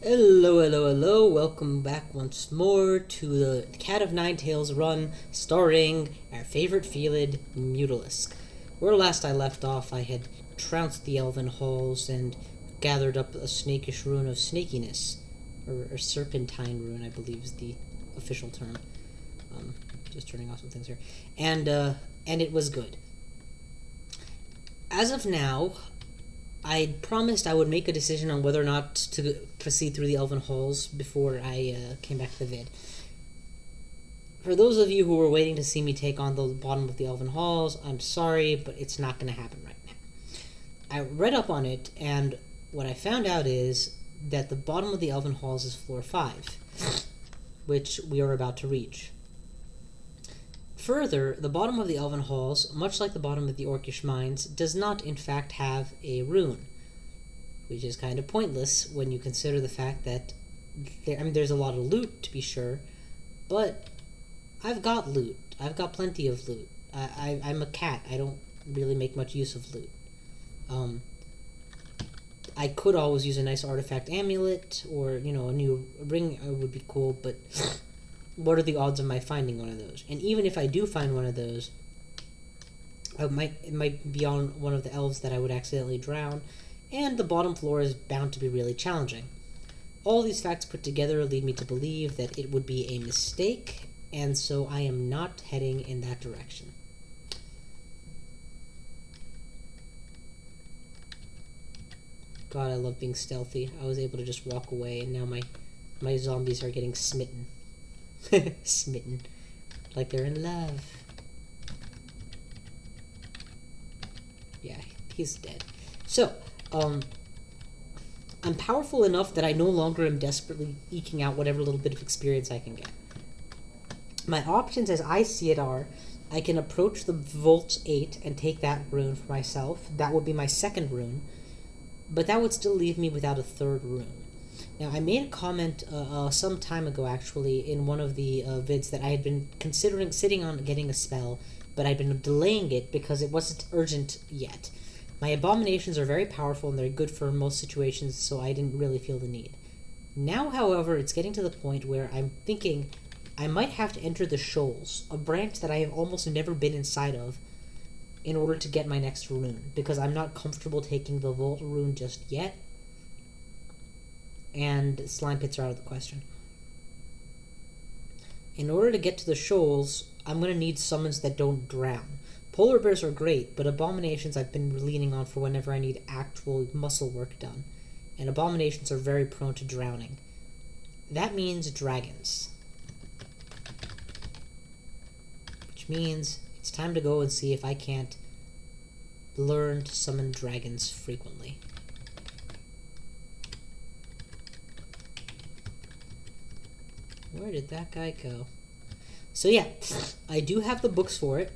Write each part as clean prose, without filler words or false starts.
Hello, hello, hello. Welcome back once more to the Cat of Nine Tails run starring our favorite Felid, Mutalisk. Where last I left off, I had trounced the elven halls and gathered up a snakish rune of snakiness, or serpentine rune, I believe is the official term. Just turning off some things here. And it was good. As of now, I promised I would make a decision on whether or not to proceed through the Elven Halls before I came back to the vid. For those of you who were waiting to see me take on the bottom of the Elven Halls, I'm sorry, but it's not going to happen right now. I read up on it, and what I found out is that the bottom of the Elven Halls is floor 5, which we are about to reach. Further, the bottom of the Elven Halls, much like the bottom of the Orcish Mines, does not in fact have a rune, which is kind of pointless when you consider the fact that there's a lot of loot, to be sure, but I've got loot. I've got plenty of loot. I'm a cat. I don't really make much use of loot. I could always use a nice artifact amulet, or, a new ring would be cool, but what are the odds of my finding one of those? And even if I do find one of those, it might be on one of the elves that I would accidentally drown, and the bottom floor is bound to be really challenging. All these facts put together lead me to believe that it would be a mistake, and so I am not heading in that direction. God, I love being stealthy. I was able to just walk away, and now my zombies are getting smitten. Smitten. Like they're in love. Yeah, he's dead. So, I'm powerful enough that I no longer am desperately eking out whatever little bit of experience I can get. My options as I see it are, I can approach the Volt 8 and take that rune for myself. That would be my second rune. But that would still leave me without a third rune. Now, I made a comment some time ago, actually, in one of the vids that I had been considering sitting on getting a spell, but I'd been delaying it because it wasn't urgent yet. My abominations are very powerful and they're good for most situations, so I didn't really feel the need. Now, however, it's getting to the point where I'm thinking I might have to enter the Shoals, a branch that I have almost never been inside of, in order to get my next rune, because I'm not comfortable taking the Volt rune just yet, and slime pits are out of the question. In order to get to the Shoals, I'm going to need summons that don't drown. Polar bears are great, but abominations I've been leaning on for whenever I need actual muscle work done, and abominations are very prone to drowning. That means dragons. Which means it's time to go and see if I can't learn to summon dragons frequently. Where did that guy go? So yeah, I do have the books for it.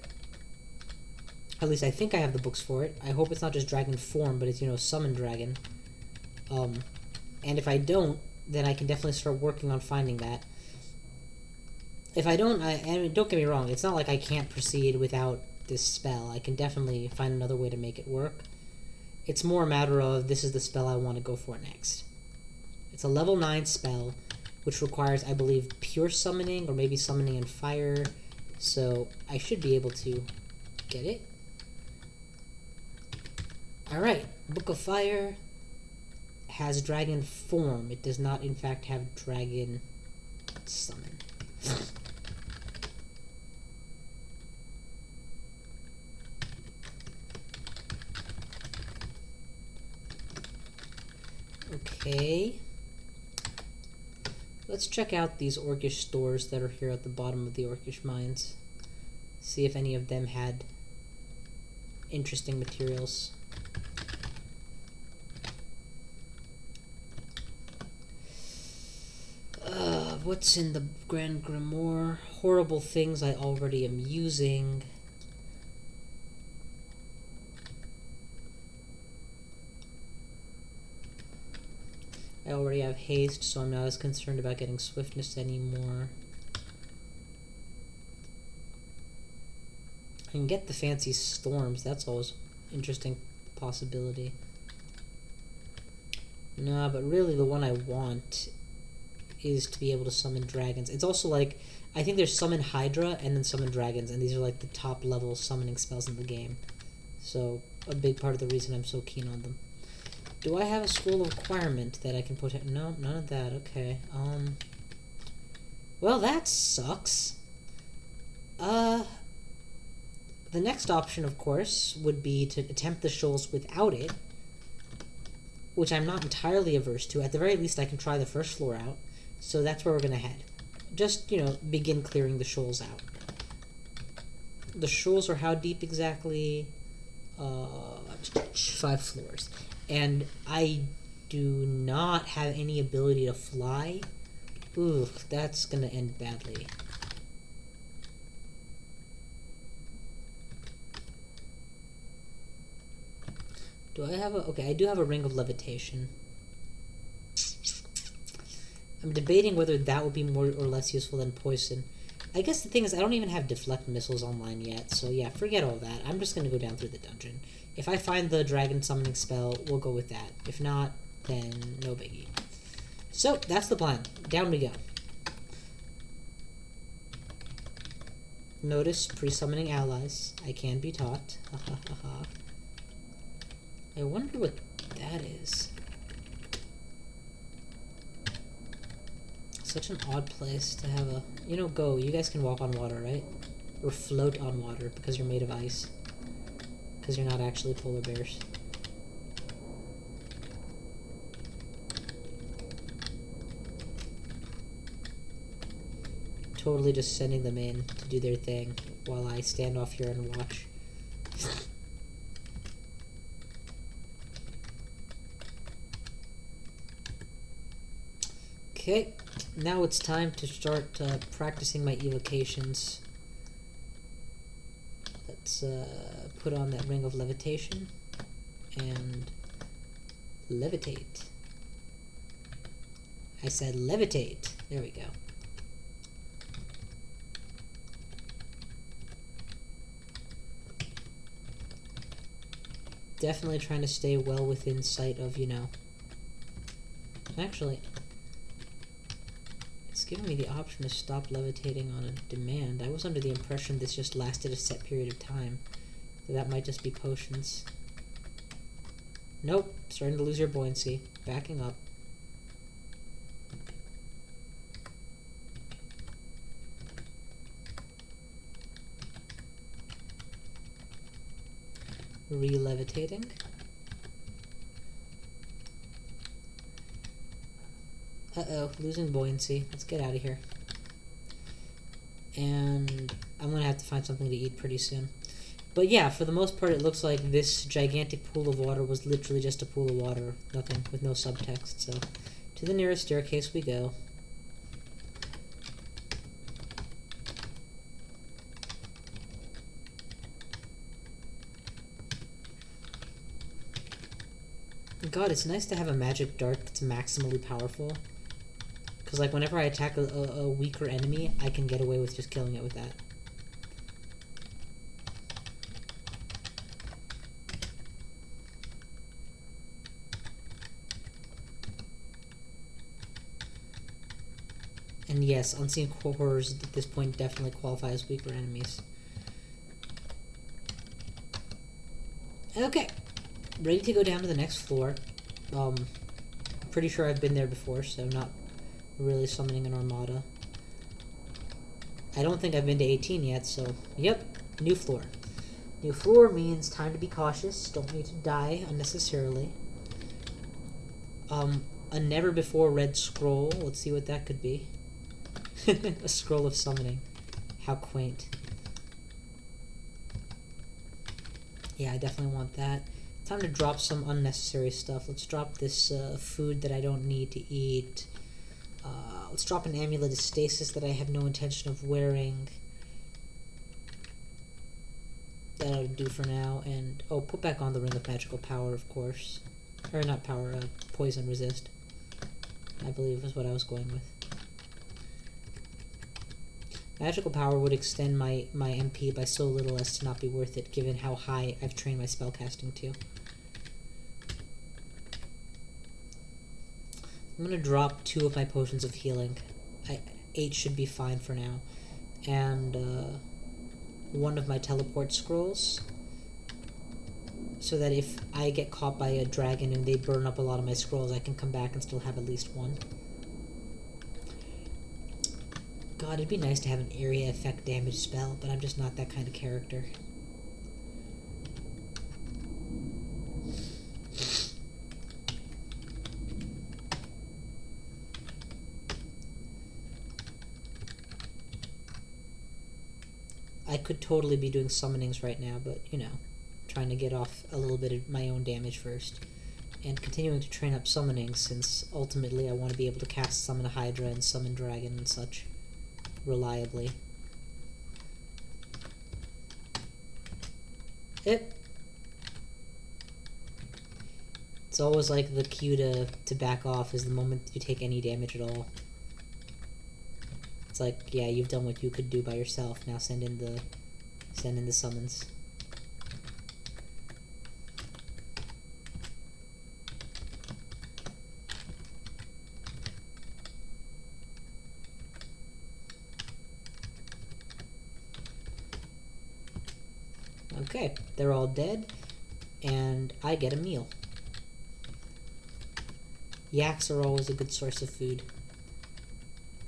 At least I think I have the books for it. I hope it's not just dragon form, but it's, summon dragon. And if I don't, then I can definitely start working on finding that. If I don't, and don't get me wrong, it's not like I can't proceed without this spell. I can definitely find another way to make it work. It's more a matter of, this is the spell I want to go for next. It's a level 9 spell, which requires, I believe, pure summoning, or maybe summoning in fire, so I should be able to get it. Alright, Book of Fire has dragon form. It does not, in fact, have dragon summon. Okay. Let's check out these Orcish stores that are here at the bottom of the Orcish Mines. See if any of them had interesting materials. What's in the Grand Grimoire? Horrible things I already am using. I already have haste, so I'm not as concerned about getting swiftness anymore. I can get the fancy storms. That's always an interesting possibility. No, but really the one I want is to be able to summon dragons. It's also like, I think there's Summon Hydra and then Summon Dragons, and these are like the top level summoning spells in the game. So, a big part of the reason I'm so keen on them. Do I have a scroll of acquirement that I can put in? No, none of that, okay. Well, that sucks. The next option, of course, would be to attempt the shoals without it, which I'm not entirely averse to. At the very least, I can try the first floor out. So that's where we're going to head. Just, you know, begin clearing the shoals out. The shoals are how deep exactly? 5 floors. And I do not have any ability to fly. Ooh, that's going to end badly. Do I have a... Okay, I do have a ring of levitation. I'm debating whether that would be more or less useful than poison. I guess the thing is, I don't even have deflect missiles online yet, so yeah, forget all that. I'm just gonna go down through the dungeon. If I find the dragon summoning spell, we'll go with that. If not, then no biggie. So, that's the plan. Down we go. Notice pre-summoning allies. I can be taught. Ha ha ha ha. I wonder what that is. Such an odd place to have a... You know, go. You guys can walk on water, right? Or float on water because you're made of ice. Because you're not actually polar bears. Totally just sending them in to do their thing while I stand off here and watch. Okay, now it's time to start practicing my evocations. Let's put on that ring of levitation and levitate. I said levitate. There we go. Definitely trying to stay well within sight of, you know... Actually... It's giving me the option to stop levitating on a demand. I was under the impression this just lasted a set period of time. So that might just be potions. Nope. Starting to lose your buoyancy. Backing up. Re-levitating. Uh-oh, losing buoyancy. Let's get out of here. And I'm gonna have to find something to eat pretty soon. But yeah, for the most part, it looks like this gigantic pool of water was literally just a pool of water. Nothing, with no subtext, so... To the nearest staircase we go. God, it's nice to have a magic dart that's maximally powerful. Because, like, whenever I attack a weaker enemy, I can get away with just killing it with that. And yes, unseen horrors at this point definitely qualify as weaker enemies. Okay. Ready to go down to the next floor. Pretty sure I've been there before, so I'm not really summoning an armada. I don't think I've been to 18 yet, so yep, new floor. New floor means time to be cautious, don't need to die unnecessarily. A never before read scroll, let's see what that could be. A scroll of summoning. How quaint. Yeah, I definitely want that. Time to drop some unnecessary stuff. Let's drop this food that I don't need to eat. Let's drop an amulet of stasis that I have no intention of wearing. That'll do for now. And, oh, put back on the Ring of Magical Power, of course. Or not power, poison resist. I believe is what I was going with. Magical Power would extend my MP by so little as to not be worth it, given how high I've trained my spellcasting to. I'm gonna drop 2 of my potions of healing. 8 should be fine for now. And 1 of my teleport scrolls. So that if I get caught by a dragon and they burn up a lot of my scrolls, I can come back and still have at least 1. God, it'd be nice to have an area effect damage spell, but I'm just not that kind of character. I could totally be doing summonings right now, but, you know, trying to get off a little bit of my own damage first. And continuing to train up summonings, since ultimately I want to be able to cast Summon Hydra and Summon Dragon and such reliably. Yep. It's always like the cue to back off is the moment you take any damage at all. It's like, yeah, you've done what you could do by yourself. Now send in the summons. Okay, they're all dead, and I get a meal. Yaks are always a good source of food.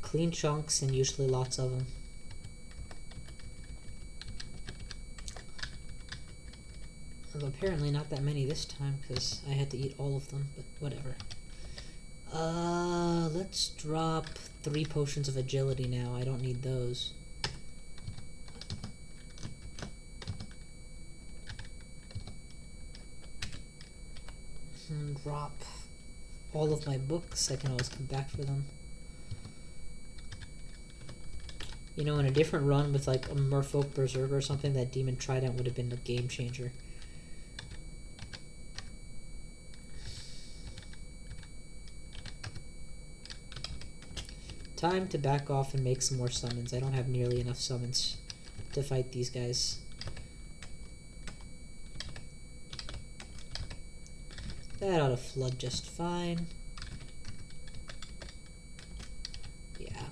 Clean chunks, and usually lots of them. Although apparently not that many this time, because I had to eat all of them, but whatever. Let's drop 3 potions of agility now. I don't need those. And drop all of my books. I can always come back for them. You know, in a different run with like a Merfolk Berserker or something, that Demon Trident would have been a game changer. Time to back off and make some more summons. I don't have nearly enough summons to fight these guys. That ought to flood just fine. Yeah.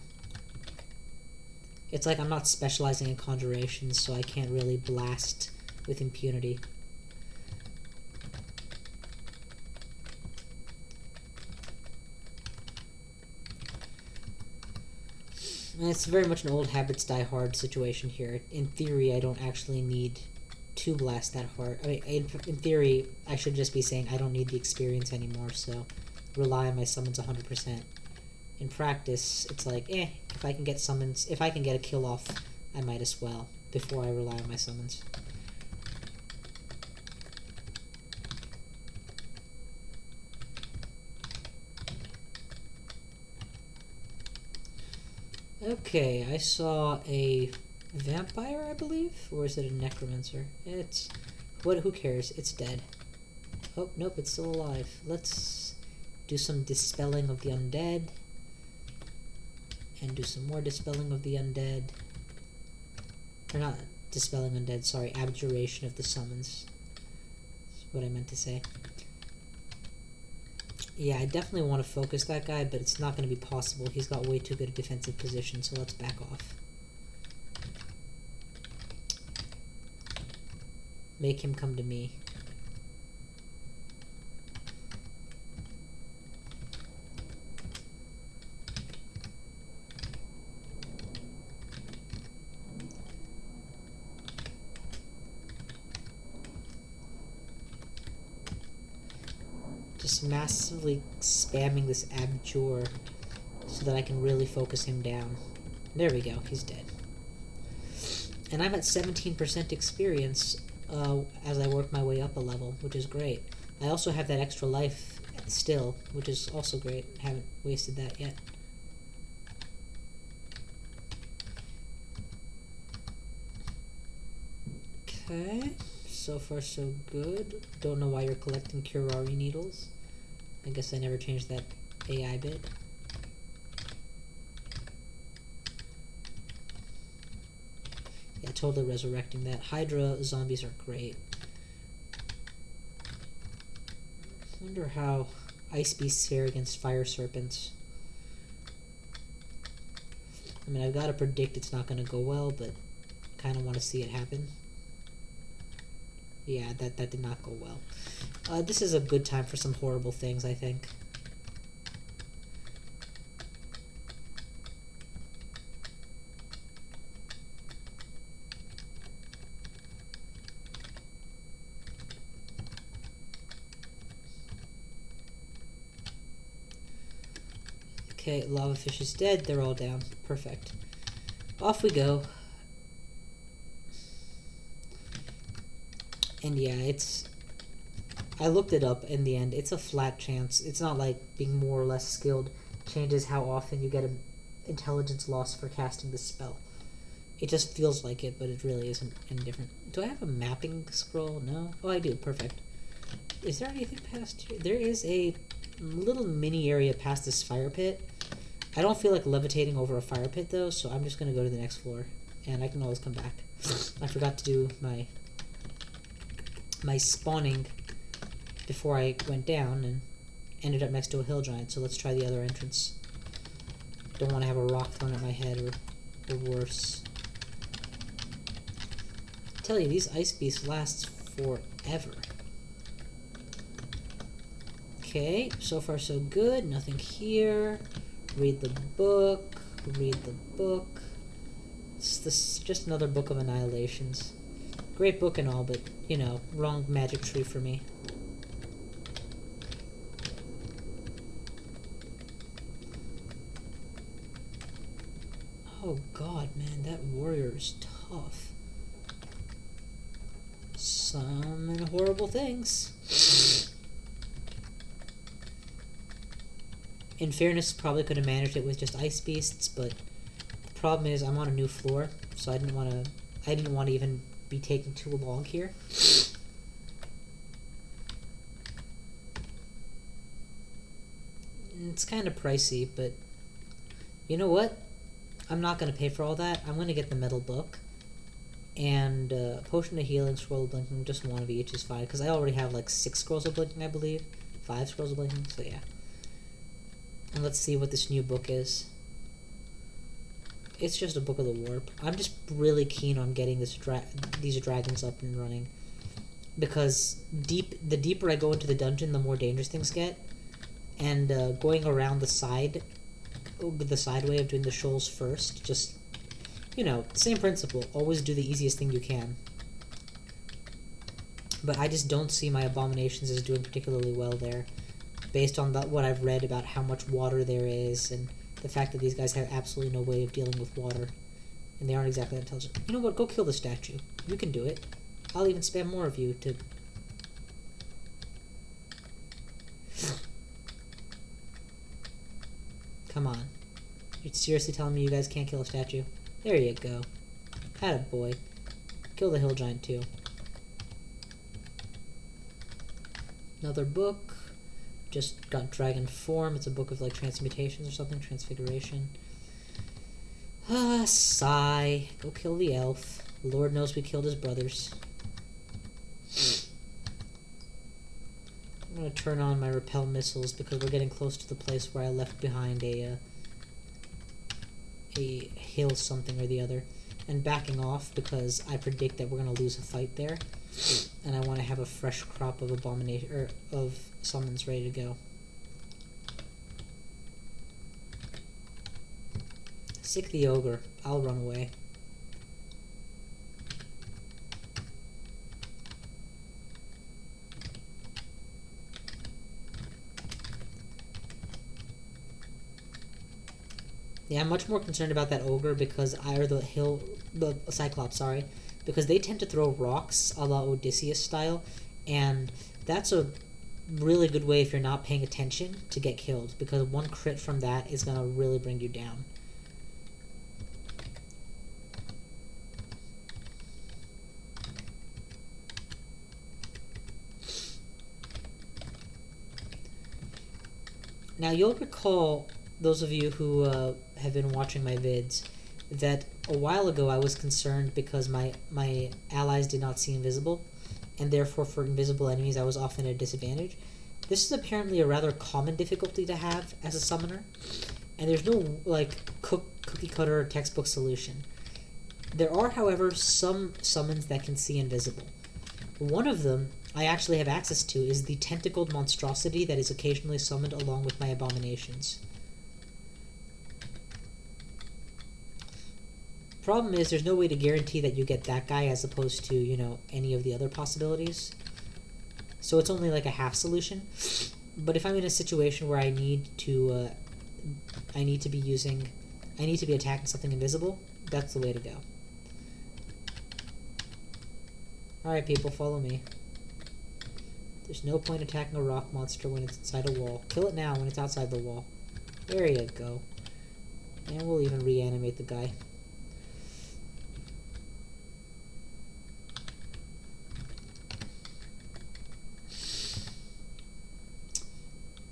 It's like I'm not specializing in conjurations, so I can't really blast with impunity. And it's very much an old habits die hard situation here. In theory, I don't actually need to blast that hard. I mean, in theory, I should just be saying I don't need the experience anymore, so rely on my summons 100%. In practice, it's like, if I can get summons, if I can get a kill off, I might as well, before I rely on my summons. Okay, I saw a vampire, I believe? Or is it a necromancer? It's... who cares? It's dead. Oh, nope, it's still alive. Let's do some dispelling of the undead. And do some more dispelling of the undead. Or not dispelling undead, sorry, abjuration of the summons. That's what I meant to say. Yeah, I definitely want to focus that guy, but it's not going to be possible. He's got way too good a defensive position, so let's back off. Make him come to me. Just massively spamming this abjure so that I can really focus him down. There we go, he's dead. And I'm at 17% experience as I work my way up a level, which is great. I also have that extra life still, which is also great. Haven't wasted that yet. Okay, so far so good. Don't know why you're collecting Curari needles. I guess I never changed that AI bit. Yeah, totally resurrecting that. Hydra zombies are great. I wonder how Ice Beasts here against Fire Serpents. I mean, I've got to predict it's not going to go well, but kind of want to see it happen. Yeah, that did not go well. This is a good time for some horrible things, I think. Okay, Lava Fish is dead. They're all down. Perfect. Off we go. And yeah, I looked it up in the end. It's a flat chance. It's not like being more or less skilled changes how often you get an intelligence loss for casting the spell. It just feels like it, but it really isn't any different. Do I have a mapping scroll? No? Oh, I do. Perfect. Is there anything past here? There is a little mini area past this fire pit. I don't feel like levitating over a fire pit, though, so I'm just going to go to the next floor. And I can always come back. I forgot to do my spawning before I went down and ended up next to a hill giant, so let's try the other entrance. Don't want to have a rock thrown at my head or worse. I tell you, these ice beasts last forever. Okay, so far so good. Nothing here. Read the book. Read the book. It's just another book of annihilations. Great book and all, but, you know, wrong magic tree for me. Oh god, man, that warrior is tough. Summon horrible things. In fairness, probably could have managed it with just ice beasts, but the problem is I'm on a new floor, so I didn't want to even be taking too long here. It's kind of pricey, but you know what? I'm not going to pay for all that. I'm going to get the metal book and potion of healing, scroll of blinking. Just one of each is fine, because I already have like 6 scrolls of blinking, I believe. 5 scrolls of blinking, so yeah. And let's see what this new book is. It's just a book of the warp. I'm just really keen on getting these dragons up and running, because the deeper I go into the dungeon, the more dangerous things get. And going around the side way of doing the shoals first, just, you know, same principle. Always do the easiest thing you can. But I just don't see my abominations as doing particularly well there, based on what I've read about how much water there is, and the fact that these guys have absolutely no way of dealing with water, and they aren't exactly intelligent. You know what? Go kill the statue. You can do it. I'll even spam more of you to... Come on. You're seriously telling me you guys can't kill a statue? There you go. Attaboy. Kill the hill giant too. Another book. Just got dragon form. It's a book of like transmutations or something. Transfiguration. Sigh. Go kill the elf. Lord knows we killed his brothers. I'm gonna turn on my repel missiles because we're getting close to the place where I left behind a hill something or the other, and backing off because I predict that we're gonna lose a fight there, and I want to have a fresh crop of of summons ready to go. Sick the ogre. I'll run away. Yeah, I'm much more concerned about that ogre because the Cyclops, sorry, because they tend to throw rocks a la Odysseus style, and that's a really good way if you're not paying attention to get killed, because one crit from that is gonna really bring you down. Now you'll recall, those of you who have been watching my vids, that a while ago I was concerned because my allies did not see invisible, and therefore for invisible enemies I was often at a disadvantage. This is apparently a rather common difficulty to have as a summoner, and there's no, like, cookie cutter textbook solution. There are, however, some summons that can see invisible. One of them I actually have access to is the tentacled monstrosity that is occasionally summoned along with my abominations. Problem is, there's no way to guarantee that you get that guy as opposed to, you know, any of the other possibilities. So it's only like a half solution. But if I'm in a situation where I need to be attacking something invisible, that's the way to go. Alright, people, follow me. There's no point attacking a rock monster when it's inside a wall. Kill it now when it's outside the wall. There you go. And we'll even reanimate the guy.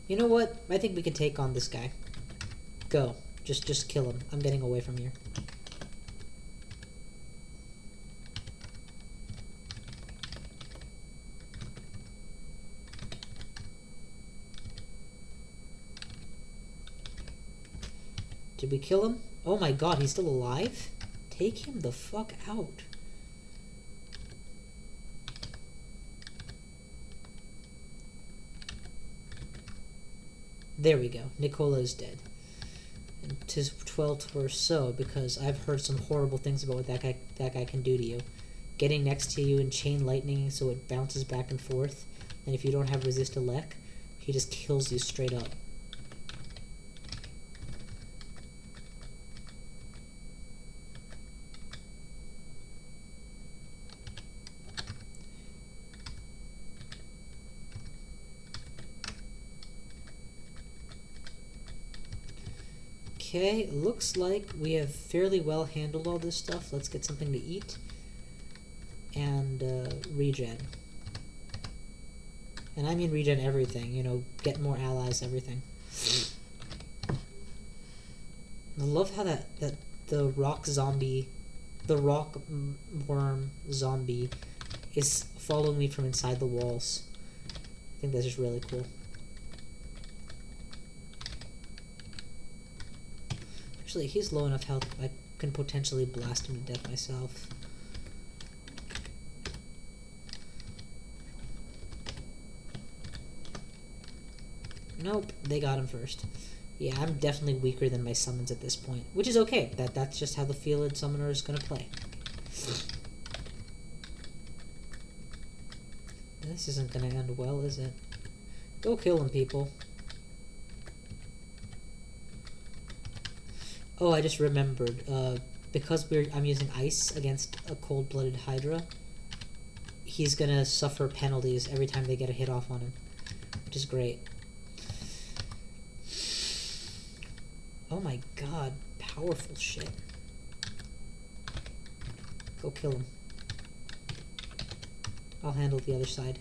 You know what? I think we can take on this guy. Go. Just kill him. I'm getting away from here. Did we kill him? Oh my god, he's still alive? Take him the fuck out. There we go. Nicola's dead. And 'tis 12 or so, because I've heard some horrible things about what that guy can do to you. Getting next to you and chain lightning so it bounces back and forth, and if you don't have resist elect, he just kills you straight up. Okay, looks like we have fairly well handled all this stuff. Let's get something to eat. And, regen. And I mean regen everything, you know, get more allies, everything. I love how the rock worm zombie is following me from inside the walls. I think that's just really cool. Actually, he's low enough health I can potentially blast him to death myself. Nope, they got him first. Yeah, I'm definitely weaker than my summons at this point, which is okay. That's just how the Fielded Summoner is gonna play. This isn't gonna end well, is it? Go kill him, people. Oh, I just remembered. Because I'm using ice against a cold-blooded Hydra, he's gonna suffer penalties every time they get a hit off on him, which is great. Oh my god, powerful shit. Go kill him. I'll handle the other side.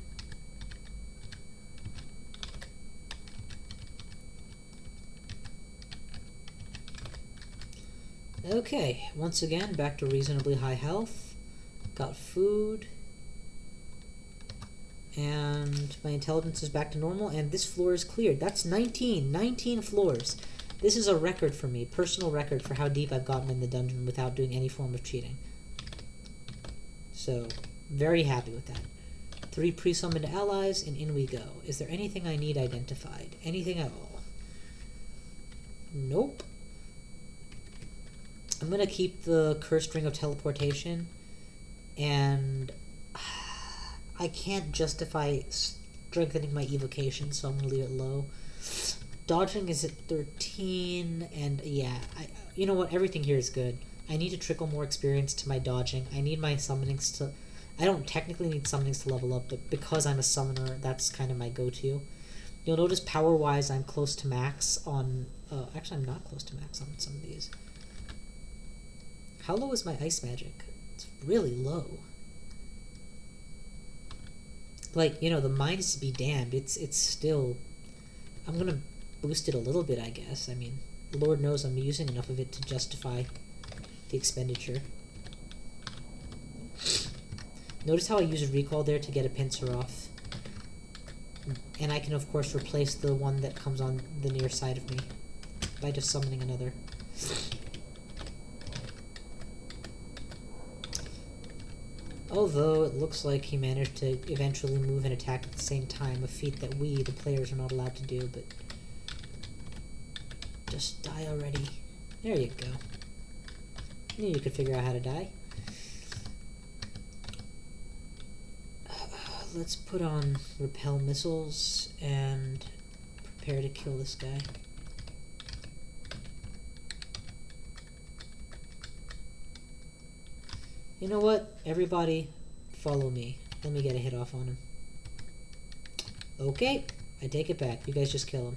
Okay, once again, back to reasonably high health. Got food. And my intelligence is back to normal, and this floor is cleared. That's 19 floors. This is a record for me, personal record for how deep I've gotten in the dungeon without doing any form of cheating. So, very happy with that. 3 pre-summoned allies, and in we go. Is there anything I need identified? Anything at all? Nope. I'm gonna keep the cursed ring of teleportation, and I can't justify strengthening my evocation, so I'm gonna leave it low. Dodging is at 13, and yeah, you know what, everything here is good. I need to trickle more experience to my dodging. I need my summonings to... I don't technically need summonings to level up, but because I'm a summoner, that's kind of my go-to. You'll notice power-wise I'm close to max on... actually, I'm not close to max on some of these. How low is my ice magic? It's really low. Like, you know, the minus be damned. It's still... I'm gonna boost it a little bit, I guess. I mean, Lord knows I'm using enough of it to justify the expenditure. Notice how I use a recall there to get a pincer off. And I can, of course, replace the one that comes on the near side of me by just summoning another. Although it looks like he managed to eventually move and attack at the same time, a feat that we, the players, are not allowed to do, but... Just die already. There you go. Knew you could figure out how to die. Let's put on repel missiles and prepare to kill this guy. You know what? Everybody, follow me. Let me get a hit off on him. Okay, I take it back. You guys just kill him.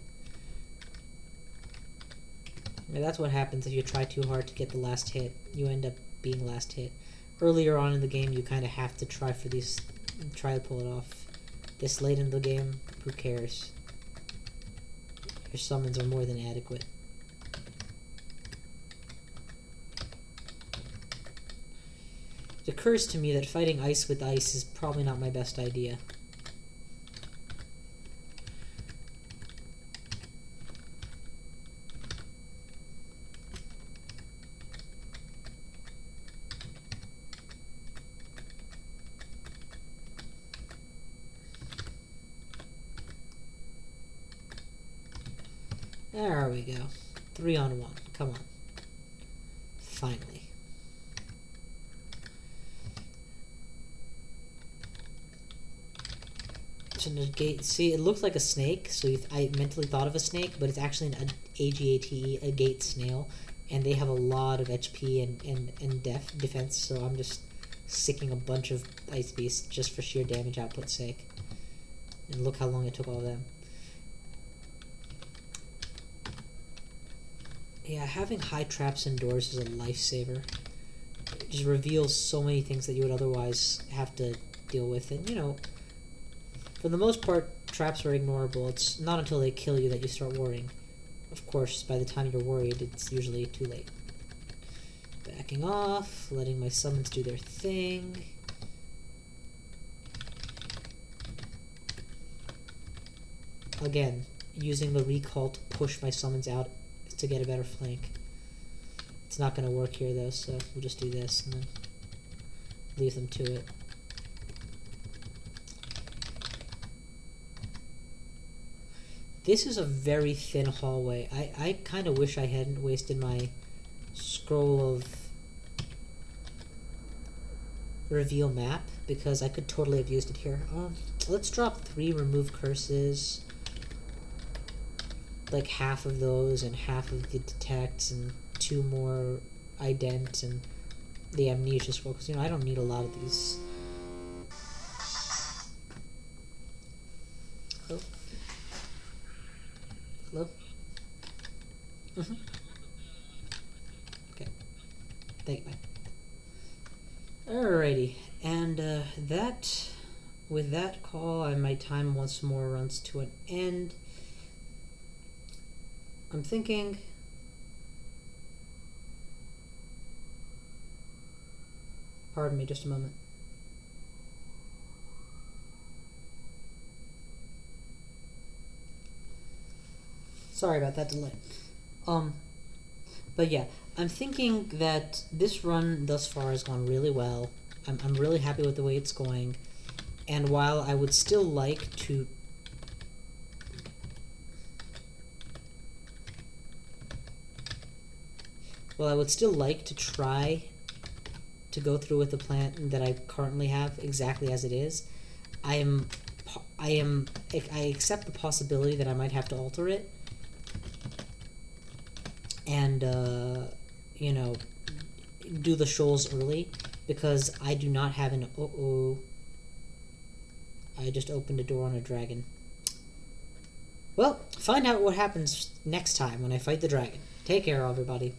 Now that's what happens if you try too hard to get the last hit. You end up being last hit. Earlier on in the game, you kind of have to try to pull it off. This late in the game, who cares? Your summons are more than adequate. It occurs to me that fighting ice with ice is probably not my best idea. There we go. 3 on 1. Come on. Finally. To negate, see, it looks like a snake, so I mentally thought of a snake, but it's actually an AGATE, a gate snail, and they have a lot of HP and defense, so I'm just sicking a bunch of ice beasts just for sheer damage output's sake. And look how long it took all of them. Yeah, having high traps indoors is a lifesaver. It just reveals so many things that you would otherwise have to deal with, and you know, for the most part, traps are ignorable. It's not until they kill you that you start worrying. Of course, by the time you're worried, it's usually too late. Backing off, letting my summons do their thing. Again, using the recall to push my summons out to get a better flank. It's not going to work here though, so we'll just do this and then leave them to it. This is a very thin hallway. I kind of wish I hadn't wasted my scroll of reveal map, because I could totally have used it here. Let's drop 3 remove curses. Like half of those and half of the detects and 2 more ident and the amnesia scroll, because you know I don't need a lot of these. Oh. Hello? Okay. Thank you, bye. Alrighty, and with that call, my time once more runs to an end. I'm thinking... Pardon me, just a moment. Sorry about that delay. But yeah, I'm thinking that this run thus far has gone really well. I'm really happy with the way it's going. And while I would still like to... Well, I would still like to try to go through with the plan that I currently have exactly as it is. I accept the possibility that I might have to alter it. And, you know, do the shoals early, because I do not have an... I just opened a door on a dragon. Well, find out what happens next time when I fight the dragon. Take care, everybody.